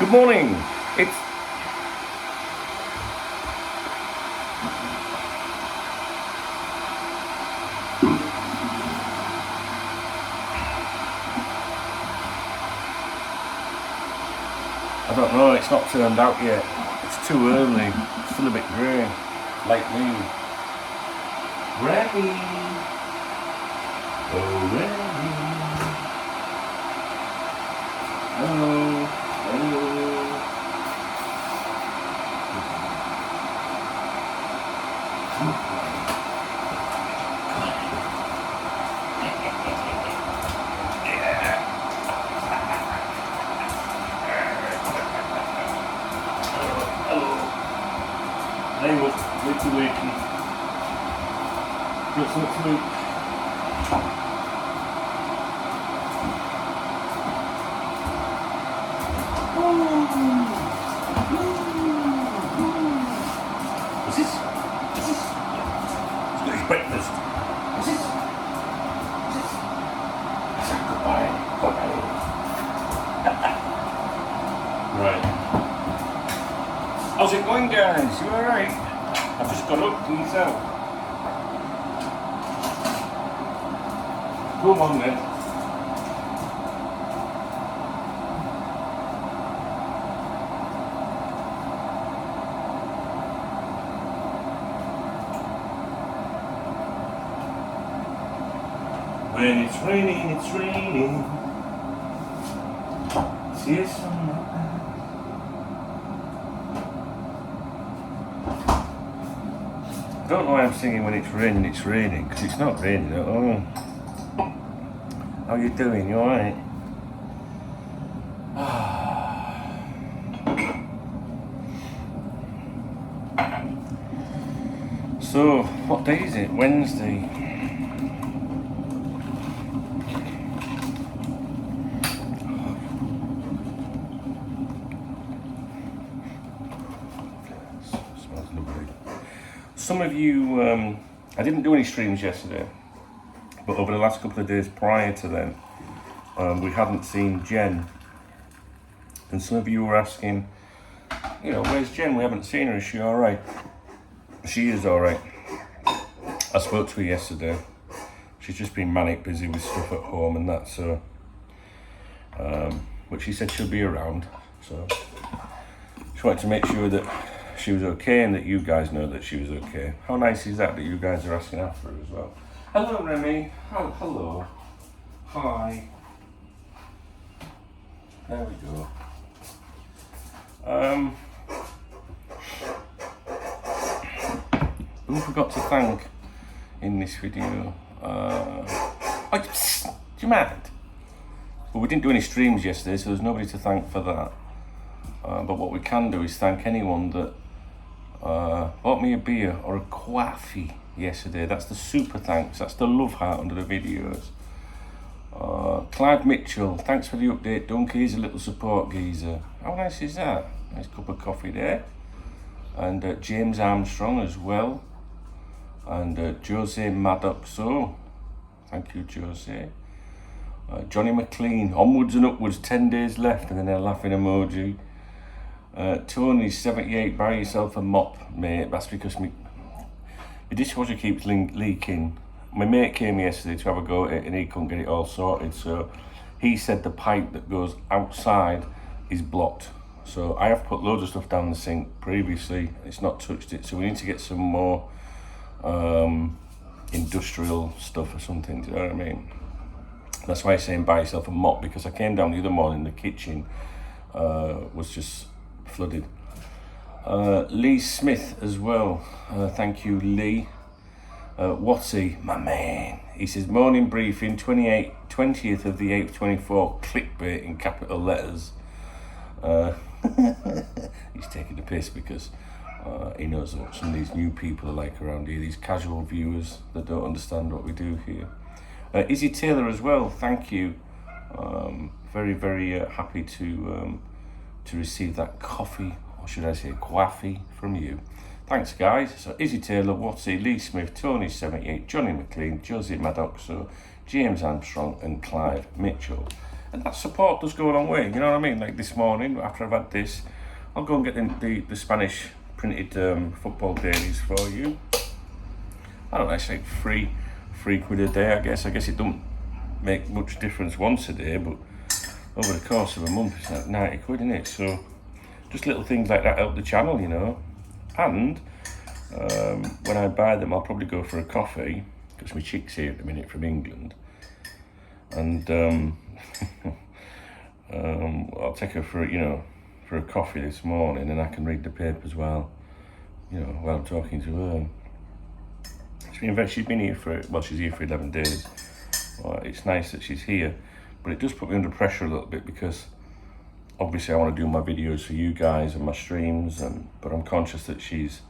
Good morning. It's I don't know, it's not turned out yet. It's too early. It's still a bit grey. Like me. Ready. Oh, ready. Hello. Hello. Hey, what's the waking? Got some sleep. What's this? What's this? He's got his breakfast. What's this? What's this? I said goodbye. Goodbye. Right. How's it going, guys? You alright? I've just got up to yourself. Come on then. When it's raining, it's raining. See you soon. I don't know why I'm singing when it's raining, because it's not raining at all. How you doing? You alright? So, what day is it? Wednesday. Smells lovely. Some of you, I didn't do any streams yesterday, but over the last couple of days prior to then, we hadn't seen Jen. And some of you were asking, you know, where's Jen? We haven't seen her. Is she alright? She is alright. I spoke to her yesterday. She's just been manic busy with stuff at home and that, so. But she said she'll be around, so. She wanted to make sure that she was okay and that you guys know that she was okay. How nice is that you guys are asking after her as well? Hello, Remy. Hello. Hi. There we go. Who forgot to thank in this video? Do you mind? Well, we didn't do any streams yesterday, so there's nobody to thank for that. But what we can do is thank anyone that bought me a beer or a coffee yesterday. That's the super thanks. That's the love heart under the videos. Clive Mitchell, thanks for the update, Donkey. He's a little support geezer. How nice is that? Nice cup of coffee there. And James Armstrong as well. And Jose Maddoxo. Thank you, Jose. Johnny McLean, onwards and upwards, 10 days left, and then a laughing emoji. Tony 78, buy yourself a mop, mate. That's because my dishwasher keeps leaking. My mate came yesterday to have a go at it and he couldn't get it all sorted, so he said the pipe that goes outside is blocked. So I have put loads of stuff down the sink previously, it's not touched it, so we need to get some more industrial stuff or something, do you know what I mean? That's why I'm saying buy yourself a mop, because I came down the other morning, the kitchen was just flooded. Lee Smith as well, thank you, Lee. Watsy, my man, he says morning briefing, 20th of the 8th 24, clickbait in capital letters. He's taking the piss because he knows what some of these new people are like around here, these casual viewers that don't understand what we do here. Izzy Taylor as well, thank you. Very, very happy to receive that coffee, or should I say coffee, from you. Thanks, guys. So Izzy Taylor, Watsy, Lee Smith, Tony 78, Johnny McLean, Josie Maddoxo, James Armstrong, and Clive Mitchell. And that support does go a long way, you know what I mean? Like this morning, after I've had this, I'll go and get the Spanish printed football dailies for you. I don't know, it's like three quid a day, I guess. I guess it don't make much difference once a day, but over the course of a month, it's like 90 quid, isn't it? So just little things like that help the channel, you know. And when I buy them, I'll probably go for a coffee, because my chick's here at the minute from England. And I'll take her for, for a coffee this morning, and I can read the papers while I'm talking to her. She's been here she's here for 11 days. Well, it's nice that she's here, but it does put me under pressure a little bit, because obviously I want to do my videos for you guys and my streams, but I'm conscious that she's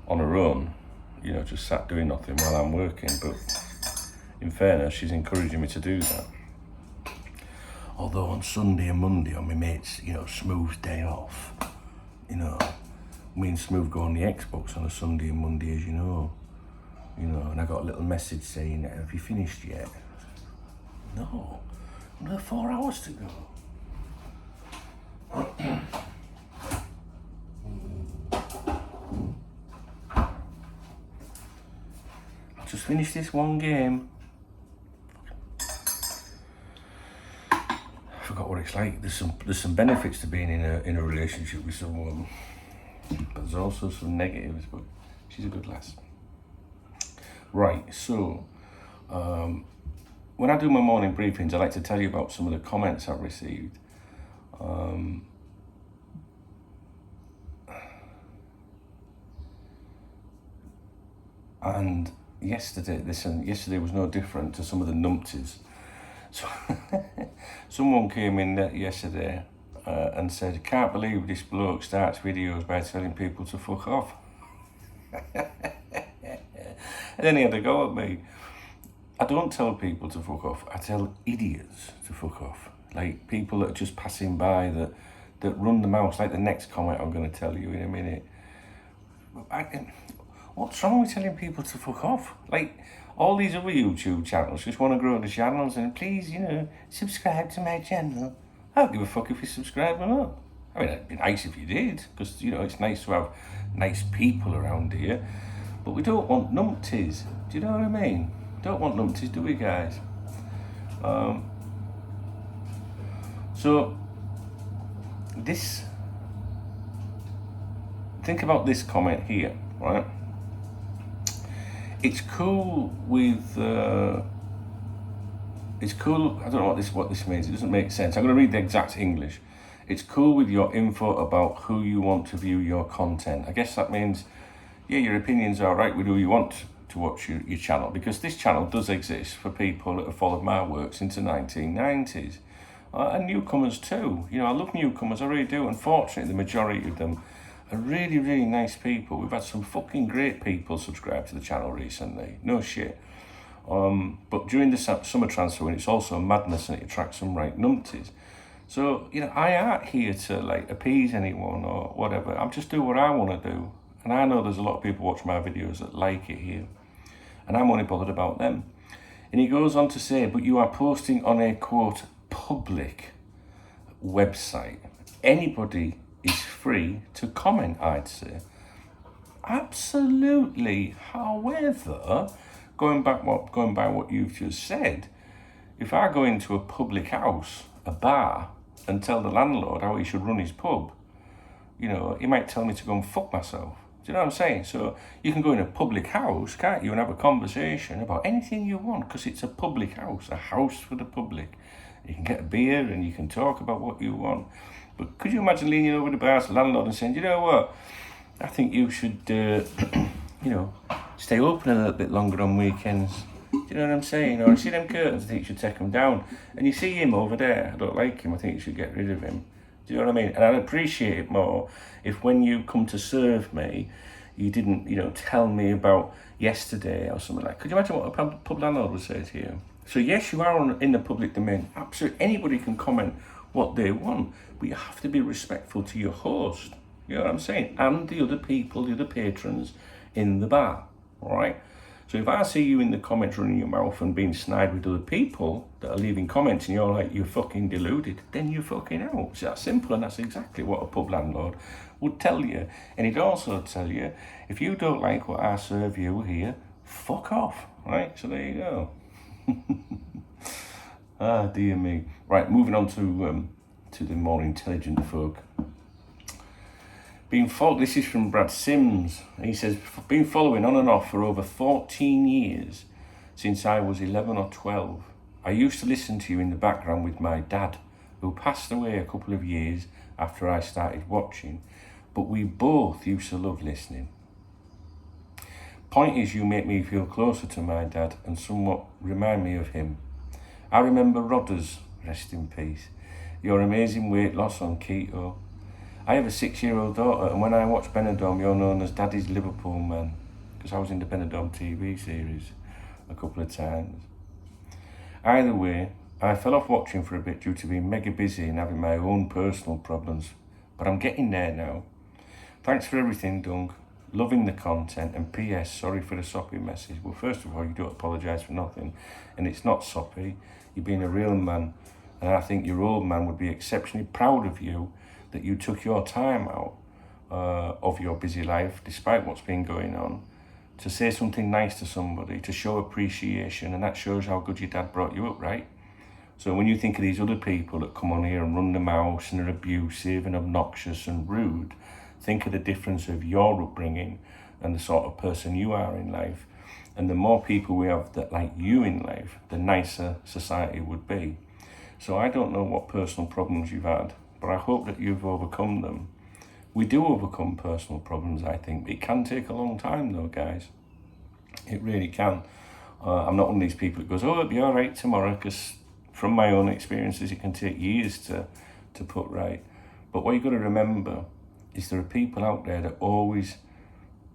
on her own, just sat doing nothing while I'm working. But in fairness, she's encouraging me to do that. Although on Sunday and Monday, on my mate's, Smooth's day off, me and Smooth go on the Xbox on a Sunday and Monday, as you know. And I got a little message saying, have you finished yet? No, another 4 hours to go. I'll just finish this one game. I forgot what it's like. There's some benefits to being in a relationship with someone, but there's also some negatives. But she's a good lass. Right, so when I do my morning briefings, I like to tell you about some of the comments I've received. And yesterday was no different to some of the numpties. So someone came in yesterday and said, I can't believe this bloke starts videos by telling people to fuck off. And then he had a go at me. I don't tell people to fuck off. I tell idiots to fuck off. Like people that are just passing by that run the mouse, like the next comment I'm going to tell you in a minute. What's wrong with telling people to fuck off? Like all these other YouTube channels just want to grow the channels and please, subscribe to my channel. I don't give a fuck if you subscribe or not. I mean, it'd be nice if you did, because, it's nice to have nice people around here. But we don't want numpties. Do you know what I mean? Don't want numpties, do we, guys? So think about this comment here, right? It's cool with. It's cool. I don't know what this means. It doesn't make sense. I'm going to read the exact English. It's cool with your info about who you want to view your content. I guess that means, yeah, your opinions are right with who you want to watch your channel, because this channel does exist for people that have followed my work since the 1990s. And newcomers too. I love newcomers, I really do. Unfortunately, the majority of them are really, really nice people. We've had some fucking great people subscribe to the channel recently. No shit. But during the summer transfer, it's also madness and it attracts some right numpties. So, I aren't here to appease anyone or whatever. I'm just doing what I want to do. And I know there's a lot of people watch my videos that like it here. And I'm only bothered about them. And he goes on to say, but you are posting on a, quote, public website. Anybody is free to comment, I'd say. Absolutely. However, going by what you've just said, if I go into a public house, a bar, and tell the landlord how he should run his pub, he might tell me to go and fuck myself. Do you know what I'm saying? So you can go in a public house, can't you, and have a conversation about anything you want, because it's a public house, a house for the public. You can get a beer and you can talk about what you want. But could you imagine leaning over the bar to the landlord and saying, you know what, I think you should, stay open a little bit longer on weekends. Do you know what I'm saying? Or I see them curtains, I think you should take them down. And you see him over there, I don't like him, I think you should get rid of him. Do you know what I mean? And I'd appreciate it more if when you come to serve me, you didn't, tell me about yesterday or something like that. Could you imagine what a pub landlord would say to you? So yes, you are in the public domain. Absolutely, anybody can comment what they want, but you have to be respectful to your host. You know what I'm saying? And the other people, the other patrons in the bar, all right? So if I see you in the comments running your mouth and being snide with other people that are leaving comments and you're like, you're fucking deluded, then you're fucking out. It's that simple, and that's exactly what a pub landlord would tell you. And he'd also tell you, if you don't like what I serve you here, fuck off, right? So there you go. Ah, dear me. Right, moving on to the more intelligent folk. This is from Brad Sims. He says, been following on and off for over 14 years, since I was 11 or 12. I used to listen to you in the background with my dad, who passed away a couple of years after I started watching, but we both used to love listening. Point is, you make me feel closer to my dad and somewhat remind me of him. I remember Rodders, rest in peace, your amazing weight loss on keto. I have a 6-year-old daughter, and when I watch Benidorm, you're known as Daddy's Liverpool man, because I was in the Benidorm TV series a couple of times. Either way, I fell off watching for a bit due to being mega busy and having my own personal problems, but I'm getting there now. Thanks for everything, Dung. Loving the content, and P.S. sorry for the soppy message. Well, first of all, you don't apologise for nothing, and it's not soppy. You're being a real man, and I think your old man would be exceptionally proud of you that you took your time out of your busy life, despite what's been going on, to say something nice to somebody, to show appreciation, and that shows how good your dad brought you up, right? So when you think of these other people that come on here and run the mouth and are abusive and obnoxious and rude, think of the difference of your upbringing and the sort of person you are in life. And the more people we have that like you in life, the nicer society would be. So I don't know what personal problems you've had, but I hope that you've overcome them. We do overcome personal problems, I think. It can take a long time though, guys. It really can. I'm not one of these people that goes, oh, it'll be all right tomorrow, because from my own experiences, it can take years to put right. But what you've got to remember is there are people out there that always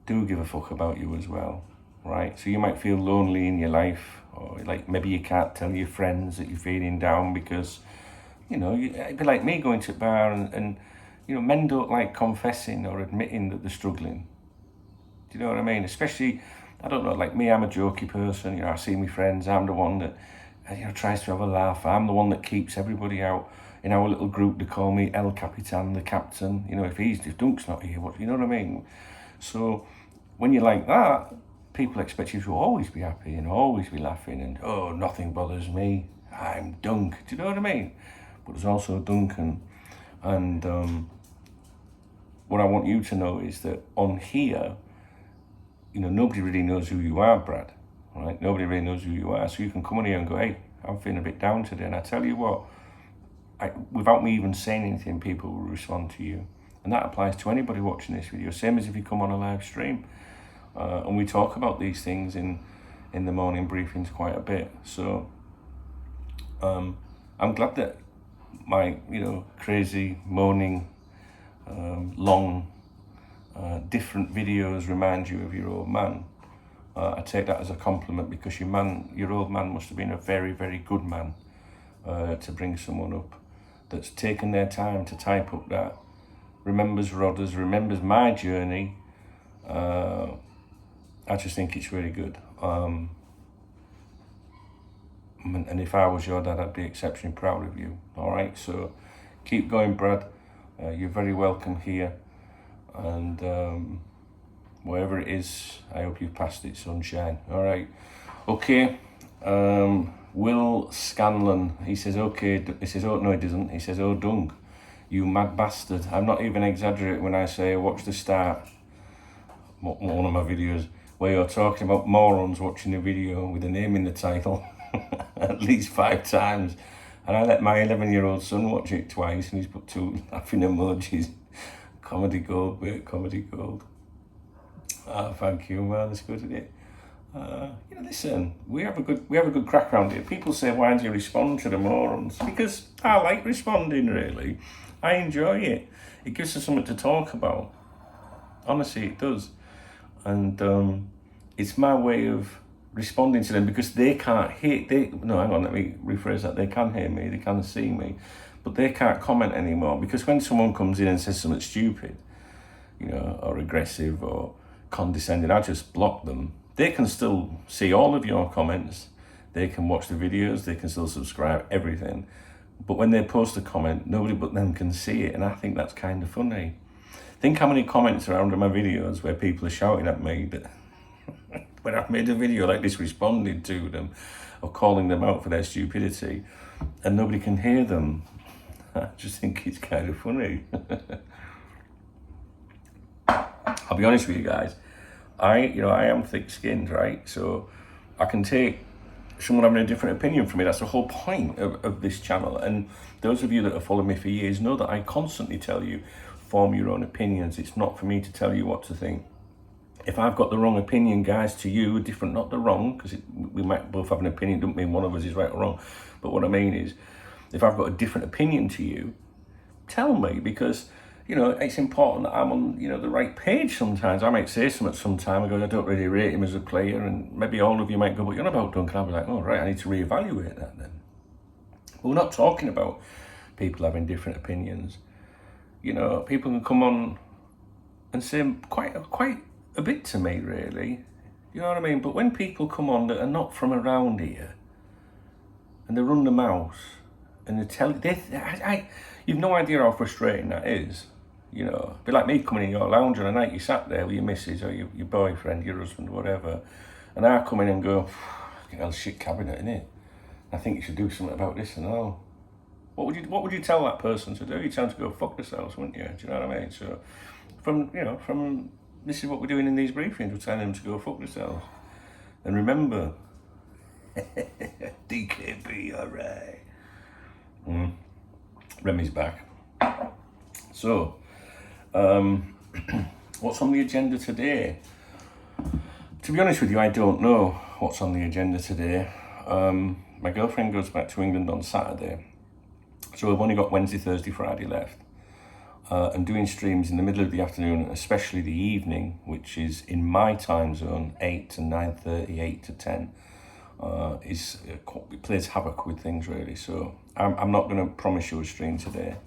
do give a fuck about you as well, right? So you might feel lonely in your life, or like maybe you can't tell your friends that you're feeling down because, you know, it'd be like me going to a bar and you know, men don't like confessing or admitting that they're struggling. Do you know what I mean? Especially, I don't know, like me, I'm a jokey person. You know, I see my friends. I'm the one that, you know, tries to have a laugh. I'm the one that keeps everybody out. In our little group, they call me El Capitan, the captain. You know, if Dunk's not here, what, you know what I mean? So when you're like that, people expect you to always be happy and always be laughing and, oh, nothing bothers me. I'm Dunk. Do you know what I mean? But there's also Duncan. And what I want you to know is that on here, you know, nobody really knows who you are, Brad, right? Nobody really knows who you are. So you can come on here and go, hey, I'm feeling a bit down today. And I tell you what, without me even saying anything, people will respond to you. And that applies to anybody watching this video, same as if you come on a live stream. And we talk about these things in the morning briefings quite a bit. So I'm glad that my, you know, crazy, moaning, long, different videos remind you of your old man. I take that as a compliment, because your old man must have been a very, very good man to bring someone up that's taken their time to type up that, remembers Rodders, remembers my journey. I just think it's really good. And if I was your dad, I'd be exceptionally proud of you. All right, so keep going, Brad. You're very welcome here. And wherever it is, I hope you've passed it, sunshine. All right, okay. Will Scanlon, he says, okay. He says, oh, no, he doesn't. He says, oh, Dung, you mad bastard. I'm not even exaggerating when I say watch the start, one of my videos, where you're talking about morons watching a video with a name in the title at least 5 times. And I let my 11-year-old son watch it twice, and he's put 2 laughing emojis. Comedy gold, mate, comedy gold. Thank you, man. That's good, isn't it? You know, listen, we have a good crack around here. People say, why do you respond to the morons? Because I like responding, really. I enjoy it. It gives us something to talk about. Honestly, it does. And it's my way of responding to them, because they can't hear, let me rephrase that. They can hear me, they can see me, but they can't comment anymore, because when someone comes in and says something stupid, you know, or aggressive or condescending, I just block them. they can still see all of your comments, they can watch the videos, they can still subscribe, everything. But when they post a comment, nobody but them can see it, and I think that's kind of funny. Think how many comments are under my videos where people are shouting at me that when I've made a video like this responding to them or calling them out for their stupidity, and nobody can hear them. I just think it's kind of funny. I'll be honest with you guys. I am thick-skinned, right? So I can take someone having a different opinion from me. That's the whole point of this channel. And those of you that have followed me for years know that I constantly tell you, form your own opinions. It's not for me to tell you what to think. If I've got the wrong opinion, guys, to you, different, not the wrong, because we might both have an opinion, don't mean one of us is right or wrong. But what I mean is, if I've got a different opinion to you, tell me, because, you know, it's important that I'm on, you know, the right page sometimes. I might say something sometime, I go, I don't really rate him as a player, and maybe all of you might go, but you're on about Duncan. I'll be like, oh, right, I need to reevaluate that then. But we're not talking about people having different opinions. You know, people can come on and say quite a bit to me, really. You know what I mean? But when people come on that are not from around here, and they run the mouth, and they tell you've no idea how frustrating that is. You know, it'd be like me coming in your lounge on a night, you sat there with your missus or your boyfriend, your husband, whatever, and I come in and go, hell, shit cabinet, innit? I think you should do something about this and all. What would you tell that person to do? You'd tell them to go fuck themselves, wouldn't you? Do you know what I mean? So, from this is what we're doing in these briefings. We're telling them to go fuck themselves. And remember, DKB, alright. Remy's back. So, what's on the agenda today? To be honest with you, I don't know what's on the agenda today. My girlfriend goes back to England on Saturday. So I've only got Wednesday, Thursday, Friday left. And doing streams in the middle of the afternoon, especially the evening, which is in my time zone, 8 to 9:30, 8 to 10, it plays havoc with things, really. So I'm not going to promise you a stream today.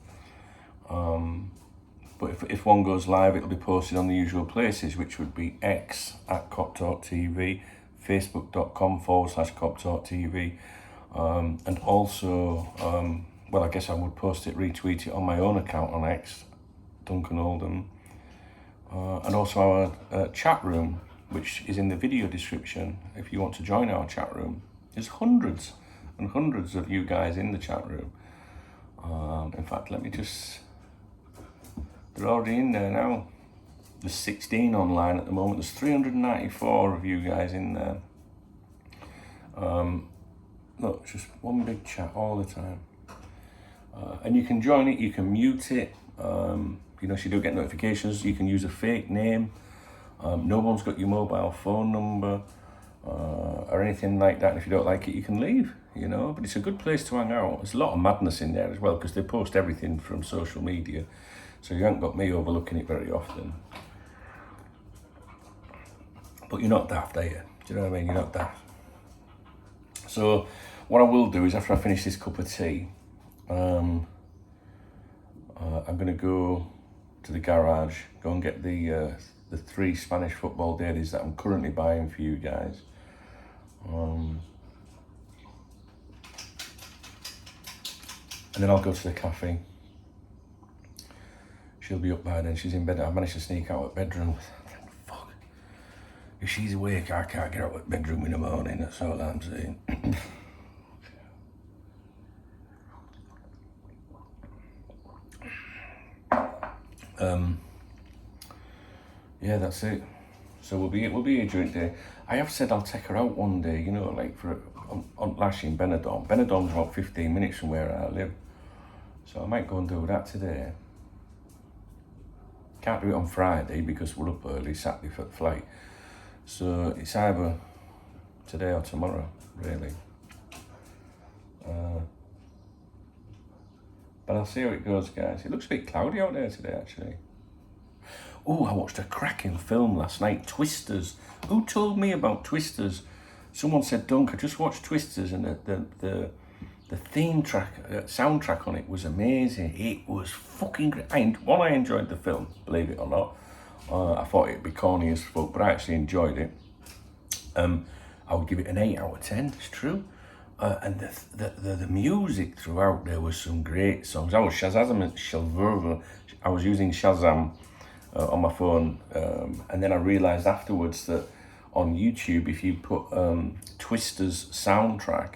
But if one goes live, it'll be posted on the usual places, which would be X at KopTalk TV, Facebook.com/KopTalk TV, and also, well, I guess I would post it, retweet it on my own account on X, Duncan Oldham, and also our chat room, which is in the video description if you want to join our chat room. There's hundreds and hundreds of you guys in the chat room. In fact, let me just, they're already in there now. There's 16 online at the moment. There's 394 of you guys in there. Look, it's just one big chat all the time. And you can join it, you can mute it. You know, so you don't get notifications. You can use a fake name. No one's got your mobile phone number or anything like that. And if you don't like it, you can leave, you know. But it's a good place to hang out. There's a lot of madness in there as well, because they post everything from social media. So you haven't got me overlooking it very often. But you're not daft, are you? Do you know what I mean? You're not daft. So what I will do is, after I finish this cup of tea, I'm going to go to the garage, go and get the 3 Spanish football dailies that I'm currently buying for you guys. And then I'll go to the cafe. She'll be up by then, she's in bed. I managed to sneak out of bedroom. Thank fuck. If she's awake, I can't get out of bedroom in the morning, that's all I'm saying. Yeah, that's it. So we'll be here during the day. I have said I'll take her out one day, you know, like on Lashy in Benidorm. Benidorm's about 15 minutes from where I live. So I might go and do that today. Can't do it on Friday because we're up early Saturday for the flight. So it's either today or tomorrow, really. But I'll see how it goes, guys. It looks a bit cloudy out there today, actually. Oh, I watched a cracking film last night, Twisters. Who told me about Twisters? Someone said, Dunk, I just watched Twisters, and the theme track, soundtrack on it was amazing. It was fucking great. I enjoyed the film, believe it or not. I thought it'd be corny as fuck, but I actually enjoyed it. I would give it an 8 out of 10. It's true. And the music throughout there was some great songs. I was using Shazam on my phone, and then I realised afterwards that on YouTube, if you put Twister's soundtrack,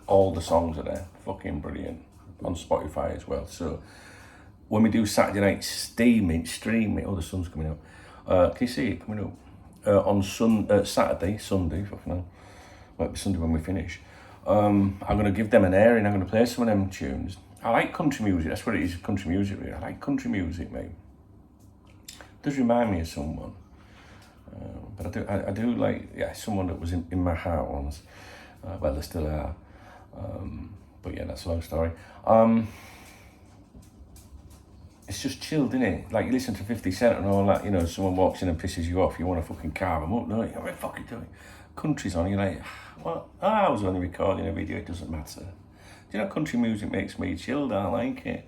all the songs are there. Fucking brilliant. On Spotify as well. So when we do Saturday night streaming, oh, the sun's coming up. Can you see it coming up? On Sunday, fucking hell. Might be Sunday when we finish. I'm going to give them an airing. I'm going to play some of them tunes. I like country music. That's what it is, country music, really. I like country music, mate. It does remind me of someone. But I do like, someone that was in my heart once. Well, they still are. But yeah, that's a long story. It's just chilled, isn't it? Like, you listen to 50 Cent and all that, you know, someone walks in and pisses you off, you want to fucking carve them up, don't you? What the fuck are you doing? Country's on, you're like, what? I was only recording a video, it doesn't matter. Do you know, country music makes me chilled, I like it.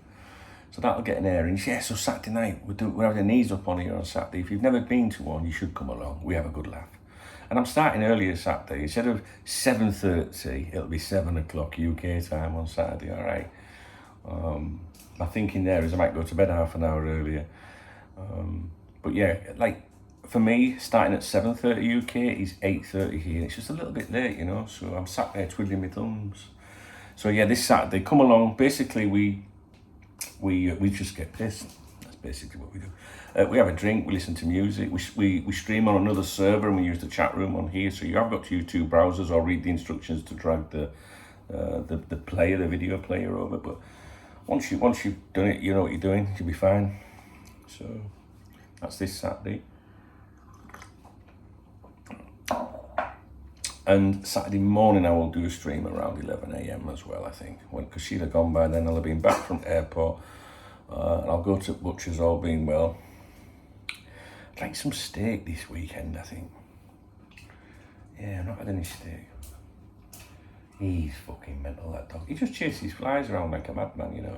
So that'll get an airing. Yeah, so Saturday night, we're having a knees up on here on Saturday. If you've never been to one, you should come along. We have a good laugh. And I'm starting earlier Saturday. Instead of 7:30, it'll be 7 o'clock UK time on Saturday, all right? My thinking there is I might go to bed half an hour earlier. But yeah, like, for me, starting at 7:30 UK is 8:30 here. It's just a little bit late, you know, so I'm sat there twiddling my thumbs. So yeah, this Saturday, come along. Basically, we just get pissed. That's basically what we do. We have a drink, we listen to music, we stream on another server, and we use the chat room on here. So you have got to use 2 browsers or read the instructions to drag the video player over. But once you've done it, you know what you're doing. You'll be fine. So that's this Saturday. And Saturday morning I will do a stream around 11 AM as well, I think. Because she'll have gone by then, I'll have been back from airport. And I'll go to Butcher's, all being well. I'd like some steak this weekend, I think. Yeah, I've not had any steak. He's fucking mental, that dog. He just chases flies around like a madman, you know.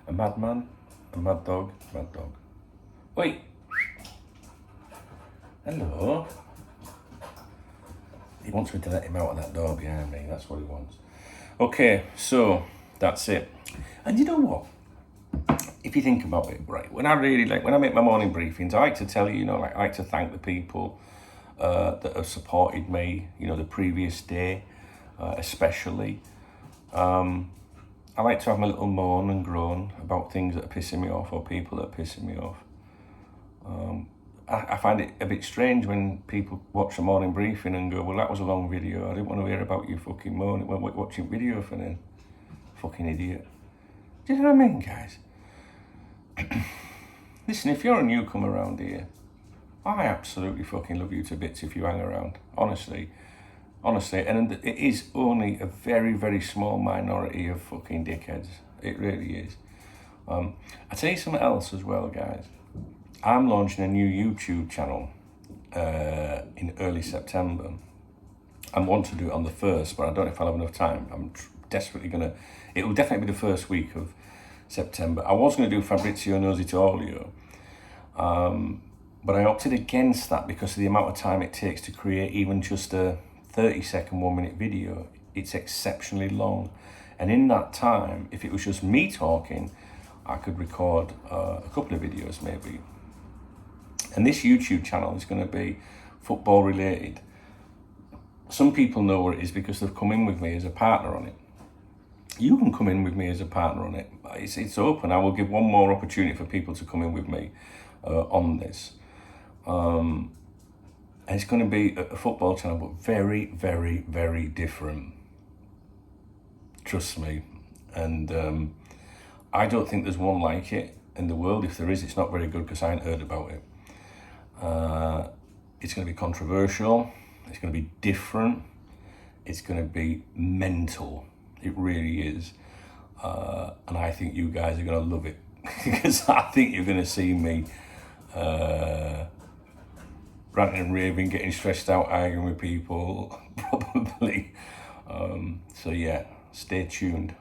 A madman, a mad dog. Wait. Hello. He wants me to let him out of that door behind me. That's what he wants. Okay, so that's it. And you know what? If you think about it, right, when I make my morning briefings, I like to tell you, you know, like, I like to thank the people that have supported me, you know, the previous day, especially. I like to have my little moan and groan about things that are pissing me off or people that are pissing me off. I find it a bit strange when people watch a morning briefing and go, well, that was a long video. I didn't want to hear about you fucking moaning. Well, watching video for then. Fucking idiot. Do you know what I mean, guys? Listen, if you're a newcomer around here, I absolutely fucking love you to bits if you hang around. Honestly. And it is only a very, very small minority of fucking dickheads. It really is. I'll tell you something else as well, guys. I'm launching a new YouTube channel in early September. I want to do it on the 1st, but I don't know if I'll have enough time. I'm desperately it will definitely be the first week of September. I was going to do Fabrizio Knows It All, but I opted against that because of the amount of time it takes to create even just a 30-second, 1-minute video. It's exceptionally long. And in that time, if it was just me talking, I could record a couple of videos maybe. And this YouTube channel is going to be football related. Some people know what it is because they've come in with me as a partner on it. You can come in with me as a partner on it. It's open. I will give one more opportunity for people to come in with me on this. And it's going to be a football channel, but very, very, very different. Trust me. And I don't think there's one like it in the world. If there is, it's not very good because I ain't heard about it. It's going to be controversial. It's going to be different. It's going to be mental. It really is. And I think you guys are going to love it because I think you're going to see me ranting and raving, getting stressed out, arguing with people, probably. So yeah, stay tuned.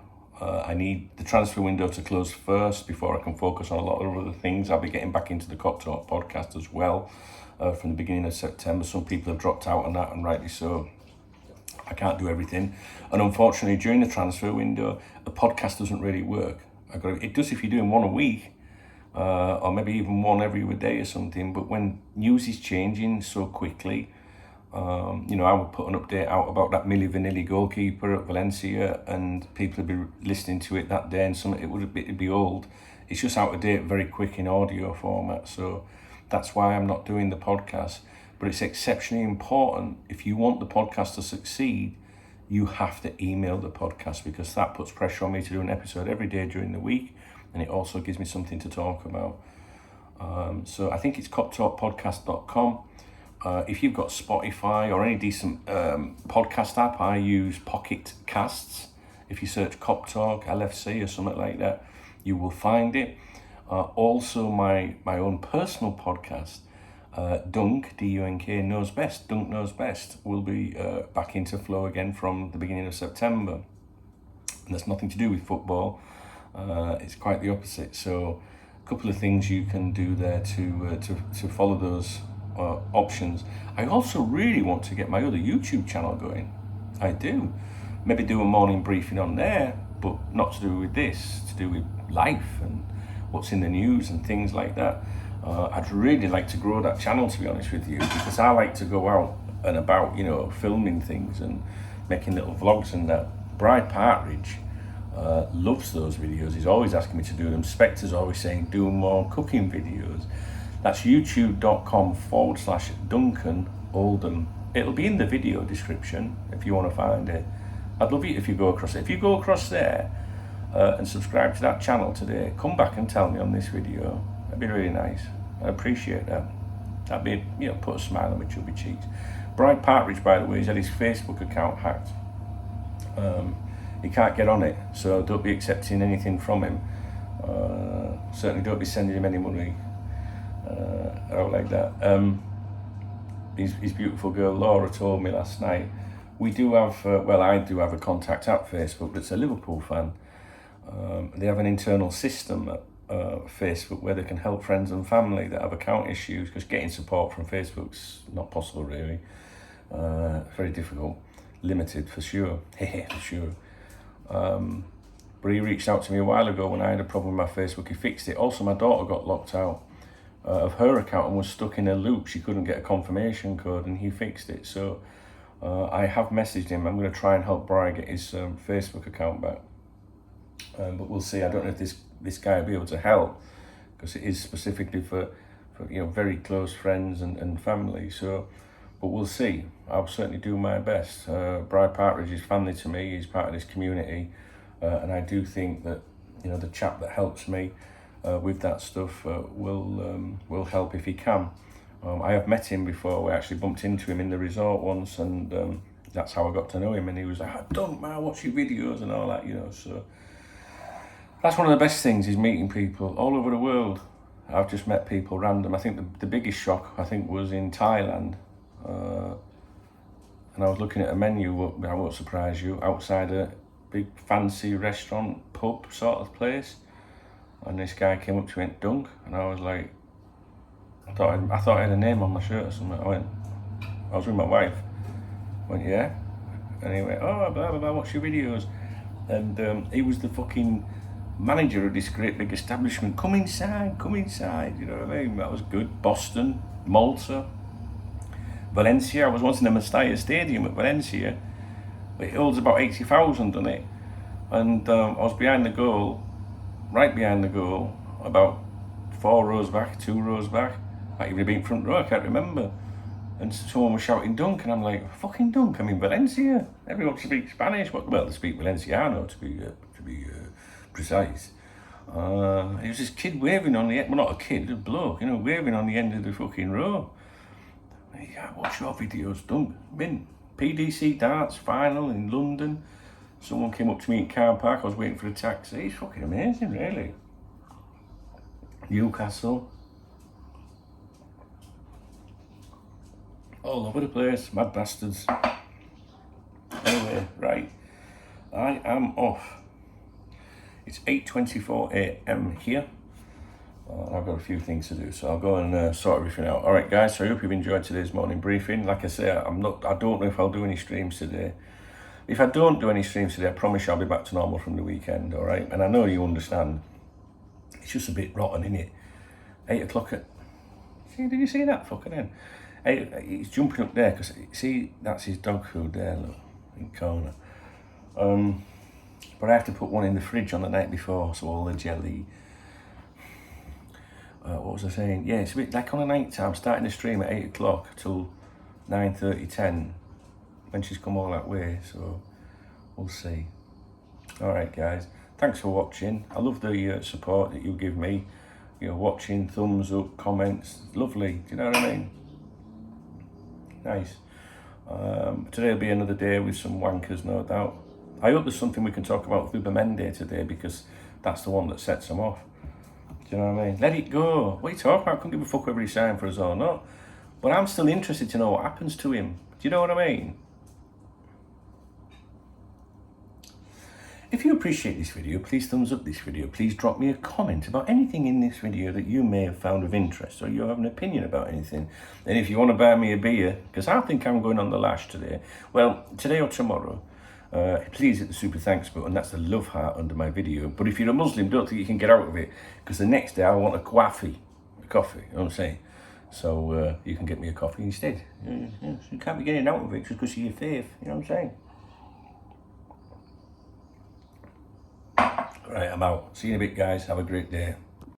I need the transfer window to close first before I can focus on a lot of other things. I'll be getting back into the KopTalk podcast as well from the beginning of September. Some people have dropped out on that, and rightly so. I can't do everything. And unfortunately, during the transfer window, a podcast doesn't really work. It does if you're doing one a week, or maybe even one every other day or something. But when news is changing so quickly, I would put an update out about that Milli Vanilli goalkeeper at Valencia, and people would be listening to it that day, and it'd be old. It's just out of date very quick in audio format. So that's why I'm not doing the podcast. But it's exceptionally important. If you want the podcast to succeed, you have to email the podcast, because that puts pressure on me to do an episode every day during the week, and it also gives me something to talk about. So I think it's KopTalkPodcast.com. If you've got Spotify or any decent podcast app, I use Pocket Casts. If you search KopTalk, LFC or something like that, you will find it. Also, my own personal podcast, Dunk, D-U-N-K, Knows Best, Dunk Knows Best, will be back into flow again from the beginning of September. And that's nothing to do with football. It's quite the opposite. So a couple of things you can do there to follow those options. I also really want to get my other YouTube channel going. I do. Maybe do a morning briefing on there, but not to do with this, to do with life and what's in the news and things like that. I'd really like to grow that channel, to be honest with you, because I like to go out and about, filming things and making little vlogs and that. Bride Partridge loves those videos. He's always asking me to do them. Spectre's always saying, do more cooking videos. That's youtube.com/Duncan Oldham. It'll be in the video description if you want to find it. I'd love it if you go across it. If you go across there and subscribe to that channel today, come back and tell me on this video. That'd be really nice. I appreciate that. That'd be, put a smile on my chubby cheeks. Bride Partridge, by the way, has had his Facebook account hacked. He can't get on it, so don't be accepting anything from him. Certainly don't be sending him any money. Out like that. His beautiful girl Laura told me last night, we do have, I do have a contact at Facebook that's a Liverpool fan. They have an internal system at Facebook where they can help friends and family that have account issues, because getting support from Facebook's not possible really. Very difficult, limited for sure, for sure. But he reached out to me a while ago when I had a problem with my Facebook. He fixed it. Also, my daughter got locked out of her account and was stuck in a loop. She couldn't get a confirmation code, and he fixed it. So I have messaged him. I'm going to try and help Brian get his Facebook account back. But we'll see. I don't know if this guy will be able to help, because it is specifically for very close friends and family. So, but we'll see. I'll certainly do my best. Bride Partridge is family to me. He's part of this community, and I do think that the chap that helps me with that stuff will help if he can. I have met him before. We actually bumped into him in the resort once, and that's how I got to know him. And he was like, "Don't man, I watch your videos and all that," So that's one of the best things, is meeting people all over the world. I've just met people random. I think the biggest shock was in Thailand, and I was looking at a menu. I won't surprise you, outside a big fancy restaurant pub sort of place. And this guy came up to me and went, "Dunk," and I was like, I thought I had a name on my shirt or something. I was with my wife. I went, "Yeah," and he went, "Oh, blah blah blah, watch your videos," and he was the fucking manager of this great big establishment. Come inside, you know what I mean? That was good. Boston, Malta, Valencia. I was once in the Mestalla Stadium at Valencia. It holds about 80,000 on it, and I was behind the goal. Right behind the goal, about 4 rows back, 2 rows back. Might even have been front row, I can't remember. And someone was shouting "Dunk," and I'm like, "Fucking Dunk, I'm in Valencia. Everyone speaks Spanish." Well, they speak Valenciano to be precise. It was this kid waving on the end, well, not a kid, a bloke, waving on the end of the fucking row. "Yeah, watch your videos, Dunk. Been PDC darts final in London." Someone came up to me in car park. I was waiting for a taxi. It's fucking amazing, really. Newcastle. All over the place, mad bastards. Anyway, right. I am off. It's 8:24 a.m. here. I've got a few things to do, so I'll go and sort everything out. All right, guys. So I hope you've enjoyed today's morning briefing. Like I say, I don't know if I'll do any streams today. If I don't do any streams today, I promise you I'll be back to normal from the weekend. All right, and I know you understand. It's just a bit rotten, isn't it? 8 o'clock at. See, did you see that fucking end? He's jumping up there because see that's his dog food there. Look, in the corner. But I have to put one in the fridge on the night before, so all the jelly. What was I saying? Yeah, it's a bit like on a night time, starting the stream at 8 o'clock till 9:30, 10, when she's come all that way, so we'll see. All right, guys, thanks for watching. I love the support that you give me. You know, watching, thumbs up, comments, lovely, do you know what I mean? Nice. Today will be another day with some wankers, no doubt. I hope there's something we can talk about with Ubamende today, because that's the one that sets them off. Do you know what I mean? Let it go. What are you talking about? I couldn't give a fuck whether he's signed for us or not. But I'm still interested to know what happens to him. Do you know what I mean? If you appreciate this video, please thumbs up this video. Please drop me a comment about anything in this video that you may have found of interest, or you have an opinion about anything. And if you want to buy me a beer, because I think I'm going on the lash today, well, today or tomorrow, please hit the super thanks button. That's the love heart under my video. But if you're a Muslim, don't think you can get out of it, because the next day I want a coffee, you know what I'm saying? So you can get me a coffee instead. You can't be getting out of it just because of your faith, you know what I'm saying? Right, I'm out. See you in a bit, guys. Have a great day.